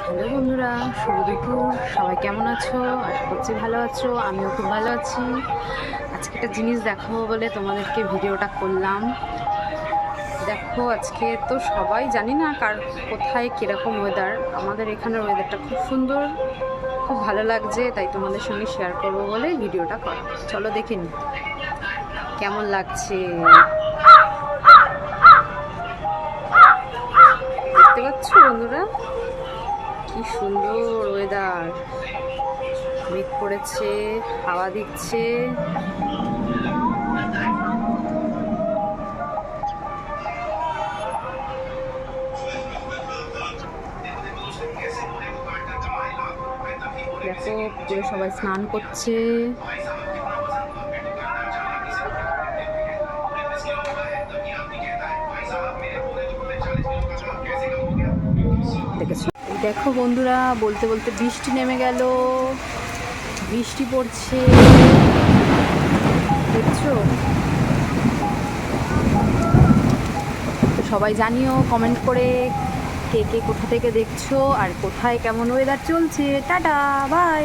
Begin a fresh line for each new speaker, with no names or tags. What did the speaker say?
Hello বন্ধুরা, শুভ দুপুর। সবাই কেমন আছো? আশা করছি ভালো আছো। আমিও খুব ভালো আছি। আজকে একটা জিনিস দেখাবো বলে তোমাদেরকে ভিডিওটা করলাম। দেখো, আজকে তো সবাই জানি না কোথায় কীরকম ওয়েদার। আমাদের এখানের ওয়েদারটা খুব সুন্দর, খুব ভালো লাগছে, তাই তোমাদের সঙ্গে শেয়ার করবো বলে ভিডিওটা করা। চলো দেখে নি কেমন লাগছে। দেখতে পাচ্ছ বন্ধুরা, কি সুন্দর ওয়েদার। মেঘ পড়েছে, হাওয়া দিচ্ছে। দেখো, পুকুরে সবাই স্নান করছে। দেখেছো? দেখো বন্ধুরা, বলতে বলতে বৃষ্টি নেমে গেল। বৃষ্টি পড়ছে, দেখছো? সবাই জানিও কমেন্ট করে কে কে কোথা থেকে দেখছো আর কোথায় কেমন ওয়েদার চলছে। Tata, by.